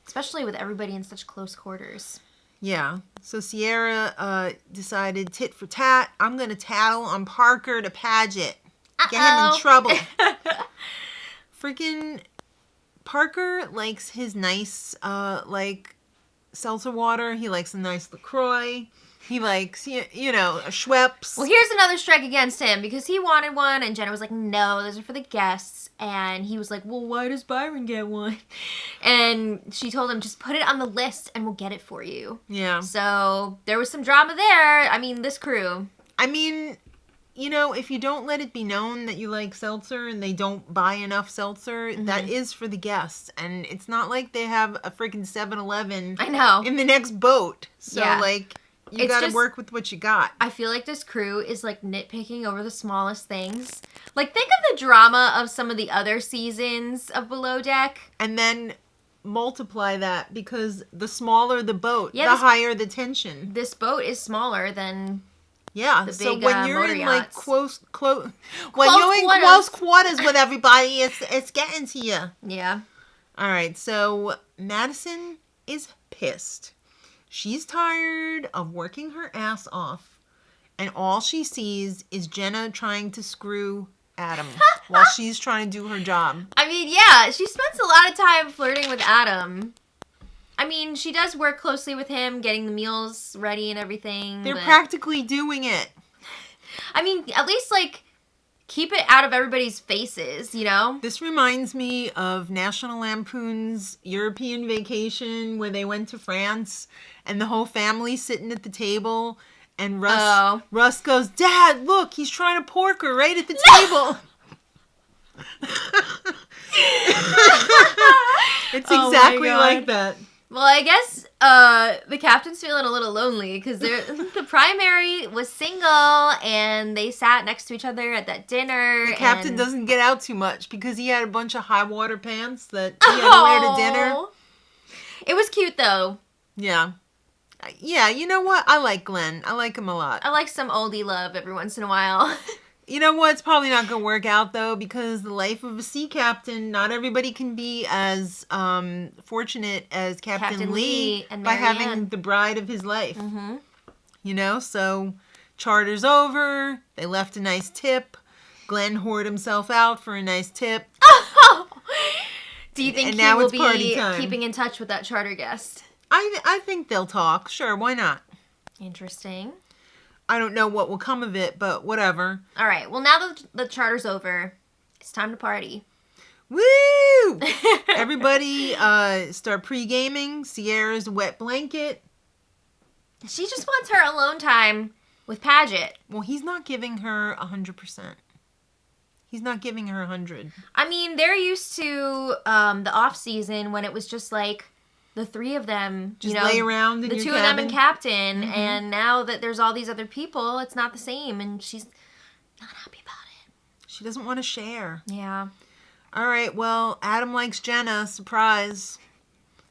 especially with everybody in such close quarters. Yeah. So Sierra decided tit for tat. I'm going to tattle on Parker to Paget. Get him in trouble. Freaking Parker likes his nice, seltzer water. He likes a nice LaCroix. He likes, a Schweppes. Well, here's another strike against him because he wanted one and Jenna was like, no, those are for the guests. And he was like, well, why does Byron get one? And she told him, just put it on the list and we'll get it for you. Yeah. So there was some drama there. I mean, this crew. I mean, if you don't let it be known that you like seltzer and they don't buy enough seltzer, that is for the guests. And it's not like they have a freaking 7-Eleven I know. in the next boat. So, you gotta work with what you got. I feel like this crew is, nitpicking over the smallest things. Think of the drama of some of the other seasons of Below Deck. And then multiply that, because the smaller the boat, the higher the tension. This boat is smaller than... Yeah, the big, so when you're in yachts. close quarters with everybody, it's getting to you. Yeah. All right, so Madison is pissed. She's tired of working her ass off, and all she sees is Jenna trying to screw Adam while she's trying to do her job. I mean, yeah, she spends a lot of time flirting with Adam. I mean, she does work closely with him, getting the meals ready and everything. They're practically doing it. I mean, at least, keep it out of everybody's faces, you know? This reminds me of National Lampoon's European Vacation where they went to France and the whole family sitting at the table and Russ goes, Dad, look, he's trying to pork her right at the table. It's exactly like that. Well, I guess the captain's feeling a little lonely because the primary was single and they sat next to each other at that dinner. The captain doesn't get out too much because he had a bunch of high water pants that he had to wear to dinner. It was cute though. Yeah. Yeah, you know what? I like Glenn. I like him a lot. I like some oldie love every once in a while. You know what? It's probably not going to work out, though, because the life of a sea captain, not everybody can be as fortunate as Captain Lee and by having the bride of his life. Mm-hmm. You know, so charter's over. They left a nice tip. Glenn whored himself out for a nice tip. Do you think he will be keeping in touch with that charter guest? I think they'll talk. Sure, why not? Interesting. I don't know what will come of it, but whatever. All right. Well, now that the charter's over, it's time to party. Woo! Everybody start pre-gaming. Sierra's wet blanket. She just wants her alone time with Paget. Well, he's not giving her 100%. He's not giving her 100. I mean, they're used to the off-season when it was just like the three of them, just lay around in the your two cabin. of them and Captain, and now that there's all these other people, it's not the same, and she's not happy about it. She doesn't want to share. Yeah. All right, well, Adam likes Jenna. Surprise.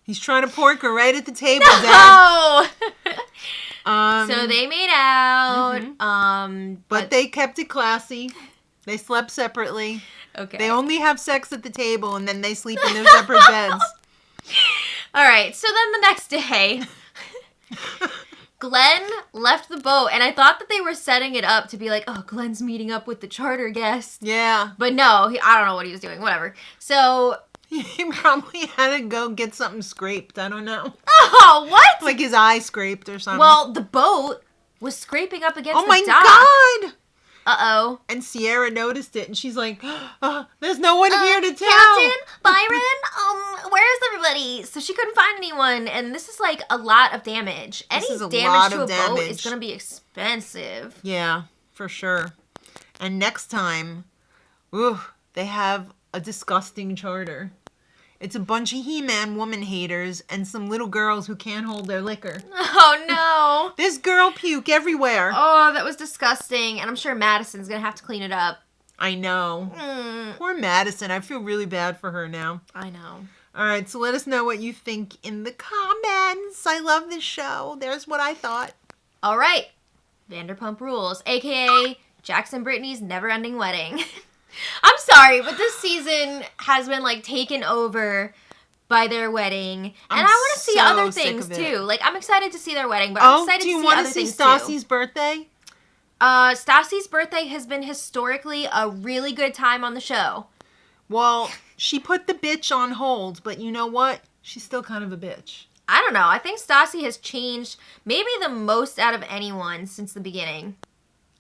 He's trying to pork her right at the table, No! So they made out. But they kept it classy. They slept separately. Okay. They only have sex at the table, and then they sleep in their separate beds. All right, so then the next day, Glenn left the boat, and I thought that they were setting it up to be like, oh, Glenn's meeting up with the charter guest. Yeah. But no, I don't know what he was doing, whatever. So... He probably had to go get something scraped, I don't know. Oh, what? Like his eye scraped or something. Well, the boat was scraping up against the dock. Oh my God! Uh-oh. And Sierra noticed it, and she's like, there's no one here to tell. Captain, Byron, where's everybody? So she couldn't find anyone, and this is like a lot of damage. Any damage to a boat is going to be expensive. Yeah, for sure. And next time, they have a disgusting charter. It's a bunch of He-Man woman haters and some little girls who can't hold their liquor. Oh, no. There's girl puke everywhere. Oh, that was disgusting. And I'm sure Madison's going to have to clean it up. I know. Poor Madison. I feel really bad for her now. I know. All right, so let us know what you think in the comments. I love this show. There's what I thought. All right. Vanderpump Rules, a.k.a. Jackson Brittany's never-ending wedding. I'm sorry, but this season has been, like, taken over by their wedding. And I want to see other things, too. Like, I'm excited to see their wedding, but I'm excited to see other things, too. Do you want to see Stassi's birthday? Stassi's birthday has been historically a really good time on the show. Well, she put the bitch on hold, but you know what? She's still kind of a bitch. I don't know. I think Stassi has changed maybe the most out of anyone since the beginning.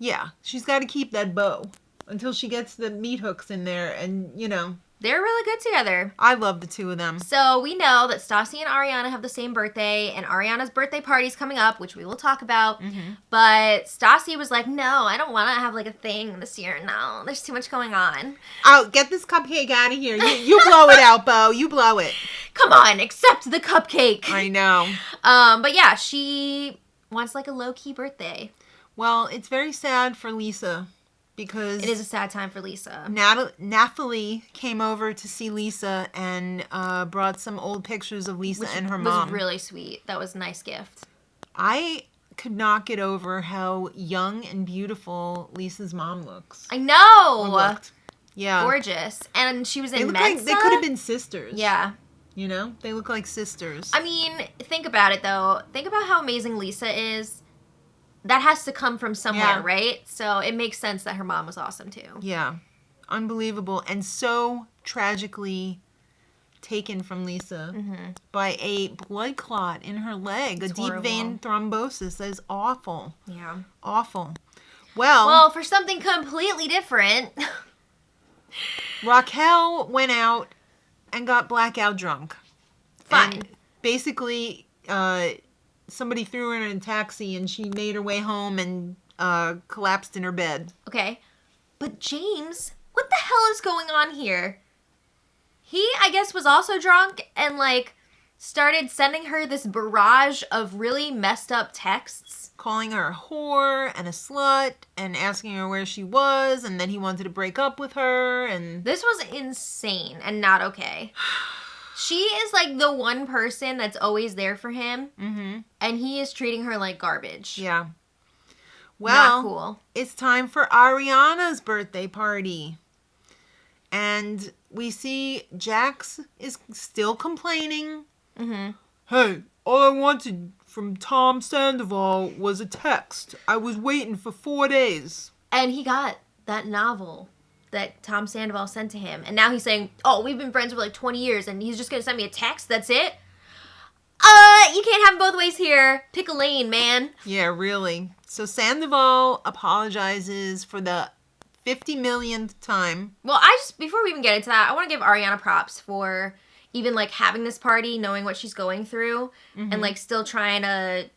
Yeah, she's got to keep that bow until she gets the meat hooks in there, and, you know. They're really good together. I love the two of them. So we know that Stassi and Ariana have the same birthday, and Ariana's birthday party's coming up, which we will talk about. But Stassi was like, no, I don't want to have, like, a thing this year. No, there's too much going on. Oh, get this cupcake out of here. You blow it out, Bo. You blow it. Come on, accept the cupcake. I know. But yeah, she wants, like, a low-key birthday. Well, it's very sad for Lisa. Because it is a sad time for Lisa. Nathalie came over to see Lisa and brought some old pictures of Lisa and her mom. Which was really sweet. That was a nice gift. I could not get over how young and beautiful Lisa's mom looks. I know. Looked. Yeah. Gorgeous. And she was in Mensa. Like they could have been sisters. Yeah. You know? They look like sisters. I mean, think about it, though. Think about how amazing Lisa is. That has to come from somewhere, right? So it makes sense that her mom was awesome, too. Yeah. Unbelievable. And so tragically taken from Lisa by a blood clot in her leg. It's a deep horrible. vein thrombosis. That is awful. Yeah. Awful. Well, for something completely different. Raquel went out and got blackout drunk. Fine. And basically, somebody threw her in a taxi and she made her way home and collapsed in her bed. Okay. But James, what the hell is going on here? He, I guess, was also drunk and, like, started sending her this barrage of really messed up texts. Calling her a whore and a slut and asking her where she was, and then he wanted to break up with her, and... This was insane and not okay. She is, like, the one person that's always there for him, and he is treating her like garbage. Yeah. Well, not cool. It's time for Ariana's birthday party. And we see Jax is still complaining. Hey, all I wanted from Tom Sandoval was a text. I was waiting for 4 days. And he got that novel that Tom Sandoval sent to him. And now he's saying, oh, we've been friends for like 20 years and he's just going to send me a text? That's it? You can't have both ways here. Pick a lane, man. Yeah, really. So Sandoval apologizes for the 50 millionth time. Well, before we even get into that, I want to give Ariana props for even, like, having this party, knowing what she's going through, and, like, still trying to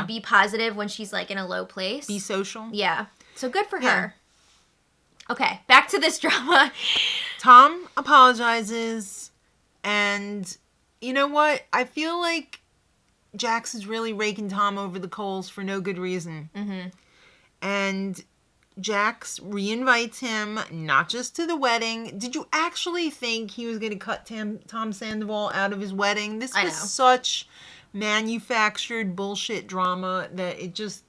be positive when she's, like, in a low place. Be social. Yeah. So good for her. Okay, back to this drama. Tom apologizes, and you know what? I feel like Jax is really raking Tom over the coals for no good reason. And Jax reinvites him, not just to the wedding. Did you actually think he was going to cut Tom Sandoval out of his wedding? This was such manufactured bullshit drama that it just...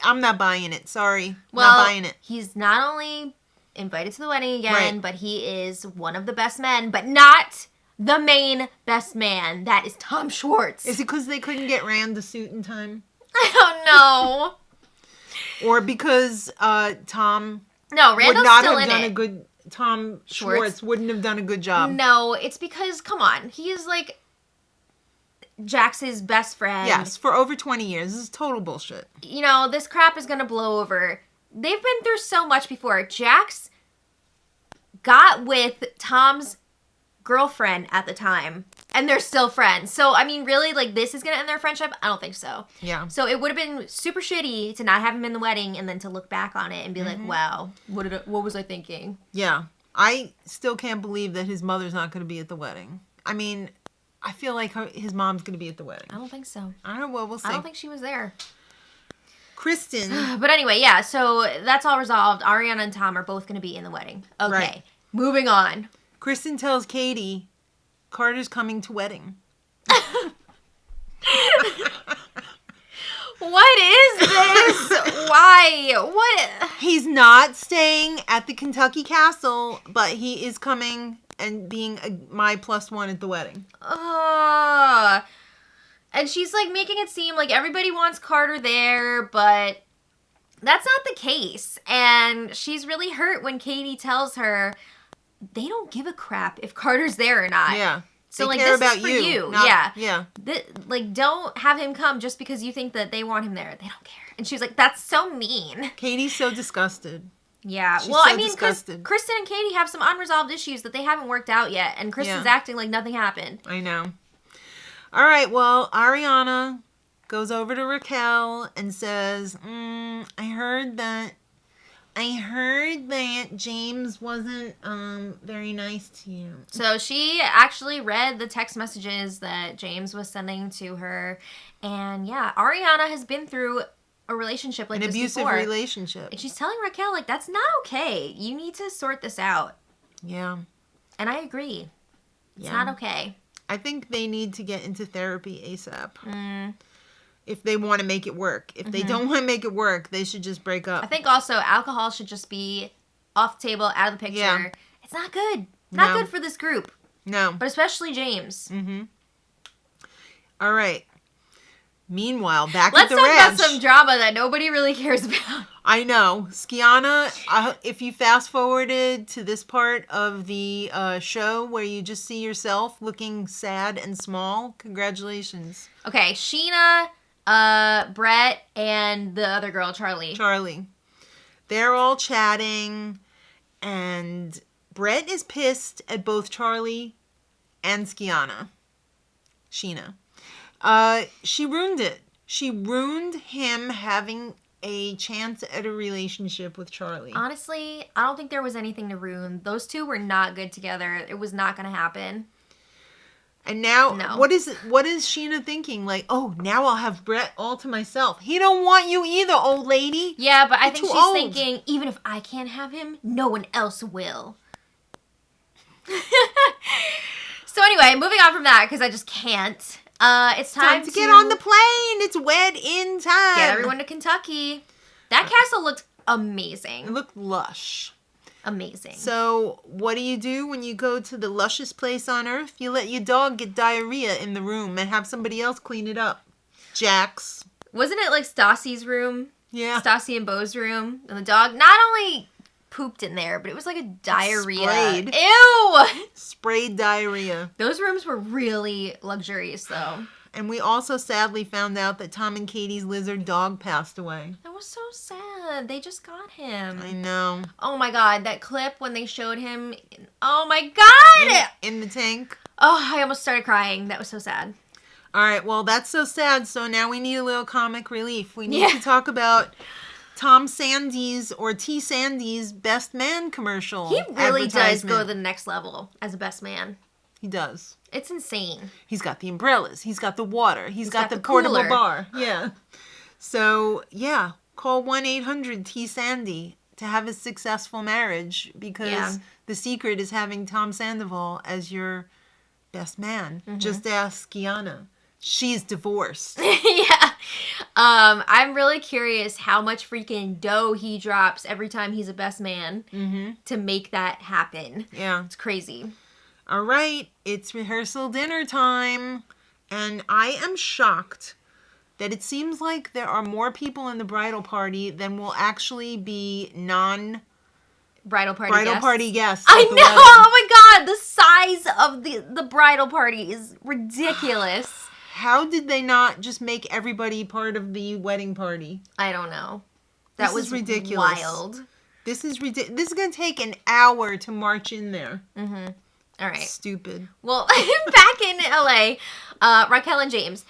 I'm not buying it. Sorry. Well, not buying it. He's not only invited to the wedding again, but he is one of the best men, but not the main best man. That is Tom Schwartz. Is it because they couldn't get Rand the suit in time? I don't know. Or because Tom Randall's would not still have in done it. a good... Tom Schwartz wouldn't have done a good job. No, it's because, come on, he is like Jax's best friend. Yes, for over 20 years. This is total bullshit. You know, this crap is going to blow over. They've been through so much before. Jax got with Tom's girlfriend at the time, and they're still friends. So, I mean, really, like, this is going to end their friendship? I don't think so. Yeah. So, it would have been super shitty to not have him in the wedding and then to look back on it and be like, wow, what was I thinking? Yeah. I still can't believe that his mother's not going to be at the wedding. I mean, I feel like his mom's going to be at the wedding. I don't think so. I don't know. Well, we'll see. I don't think she was there. Kristen. But anyway, yeah, so that's all resolved. Ariana and Tom are both going to be in the wedding. Okay. Right. Moving on. Kristen tells Katie, Carter's coming to wedding. What is this? Why? What? He's not staying at the Kentucky Castle, but he is coming and being my +1 at the wedding. And she's, like, making it seem like everybody wants Carter there, but that's not the case. And she's really hurt when Katie tells her they don't give a crap if Carter's there or not. Yeah. So, they like, care this about is for you. Yeah. Like, don't have him come just because you think that they want him there. They don't care. And she's like, that's so mean. Katie's so disgusted. Yeah. She's well, so I mean, because Kristen and Katie have some unresolved issues that they haven't worked out yet. And Kristen's acting like nothing happened. I know. All right. Well, Ariana goes over to Raquel and says, I heard that James wasn't very nice to you. So she actually read the text messages that James was sending to her. And yeah, Ariana has been through a relationship like this before. An abusive relationship. And she's telling Raquel, like, that's not okay. You need to sort this out. Yeah. And I agree. It's not okay. I think they need to get into therapy ASAP. If they want to make it work. If they don't want to make it work, they should just break up. I think also alcohol should just be off the table, out of the picture. Yeah. It's not good. Not good for this group. No. But especially James. All right. Meanwhile, back at the ranch. Let's talk about some drama that nobody really cares about. I know. Skiana, if you fast forwarded to this part of the show where you just see yourself looking sad and small, congratulations. Okay, Sheena Brett and the other girl, Charlie. They're all chatting, and Brett is pissed at both Charlie and Sheena. She ruined it. She ruined him having a chance at a relationship with Charlie. Honestly, I don't think there was anything to ruin. Those two were not good together. It was not going to happen. And now, what is Sheena thinking? Like, oh, now I'll have Brett all to myself. He don't want you either, old lady. Yeah, but I think she's thinking, even if I can't have him, no one else will. So anyway, moving on from that, because I just can't. It's time to get on the plane. It's wed-in time. Get everyone to Kentucky. That castle looked amazing. It looked lush. Amazing. So, what do when you go to the lushest place on earth? You let your dog get diarrhea in the room and have somebody else clean it up. Jax. Wasn't it like Stassi's room? Yeah. Stassi and Beau's room. And the dog not only pooped in there, but it was like a diarrhea. Sprayed. Ew! Sprayed diarrhea. Those rooms were really luxurious, though. And we also sadly found out that Tom and Katie's lizard dog passed away. That was so sad. They just got him. I know. Oh my god, that clip when they showed him. Oh my god! In the tank. Oh, I almost started crying. That was so sad. All right, well, that's so sad. So now we need a little comic relief. We need to talk about Tom Sandy's or T. Sandy's Best Man commercial. He really does go to the next level as a best man. He does. It's insane. He's got the umbrellas. He's got the water. He's got the portable cooler. bar. Yeah. So, yeah, call 1-800-T-SANDY to have a successful marriage because the secret is having Tom Sandoval as your best man. Mm-hmm. Just ask Kiana. She's divorced. Yeah. I'm really curious how much freaking dough he drops every time he's a best man to make that happen. Yeah. It's crazy. All right, it's rehearsal dinner time, and I am shocked that it seems like there are more people in the bridal party than will actually be bridal party guests. I know! Oh my god, the size of the bridal party is ridiculous. How did they not just make everybody part of the wedding party? I don't know. That was ridiculous. Wild. This is ridiculous. This is going to take an hour to march in there. Mm-hmm. All right. Stupid. Well, back in LA, Raquel and James.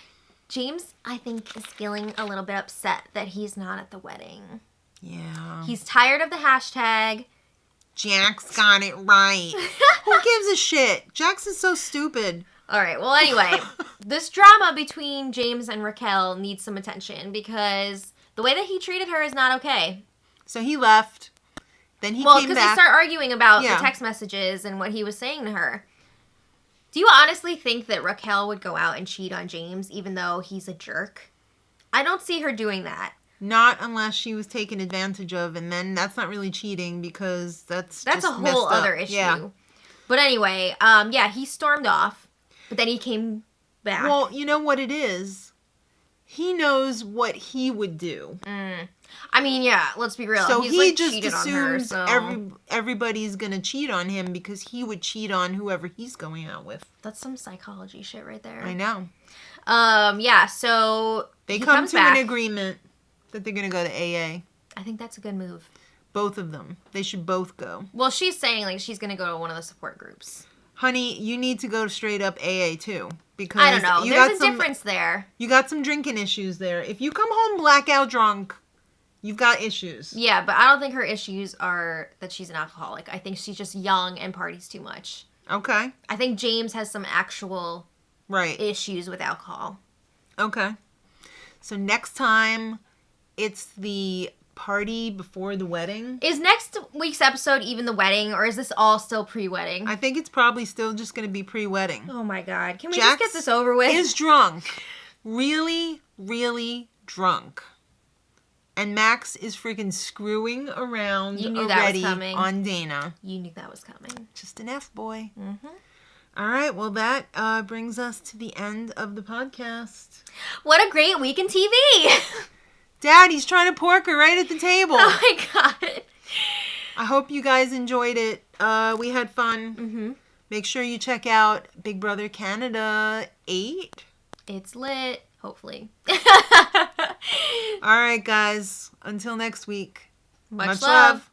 James, I think, is feeling a little bit upset that he's not at the wedding. Yeah. He's tired of the hashtag. Jax got it right. Who gives a shit? Jax is so stupid. All right. Well, anyway, this drama between James and Raquel needs some attention because the way that he treated her is not okay. So he left. Then he came back. Well, because they start arguing about the text messages and what he was saying to her. Do you honestly think that Raquel would go out and cheat on James even though he's a jerk? I don't see her doing that. Not unless she was taken advantage of, and then that's not really cheating because that's just a whole other issue. Yeah. But anyway, he stormed off, but then he came back. Well, you know what it is? He knows what he would do. I mean, yeah, let's be real. So He's he like just cheated assumes on her, so everybody's going to cheat on him because he would cheat on whoever he's going out with. That's some psychology shit right there. I know. So they come to an agreement that they're going to go to AA. I think that's a good move. Both of them. They should both go. Well, she's saying like she's going to go to one of the support groups. Honey, you need to go straight up AA too. Because I don't know. There's a difference there. You got some drinking issues there. If you come home blackout drunk, you've got issues. Yeah, but I don't think her issues are that she's an alcoholic. I think she's just young and parties too much. Okay. I think James has some actual issues with alcohol. Okay. So next time, it's the party before the wedding. Is next week's episode even the wedding, or is this all still pre-wedding? I think it's probably still just going to be pre-wedding. Oh my god. Can we just get this over with? Is drunk. Really, really drunk. And Max is freaking screwing around already on Dana. You knew that was coming. Just an F-boy. Mm-hmm. All right, well, that brings us to the end of the podcast. What a great week in TV! Daddy's trying to pork her right at the table. Oh my god. I hope you guys enjoyed it. We had fun. Mm-hmm. Make sure you check out Big Brother Canada 8. It's lit, hopefully. All right, guys. Until next week. Much love.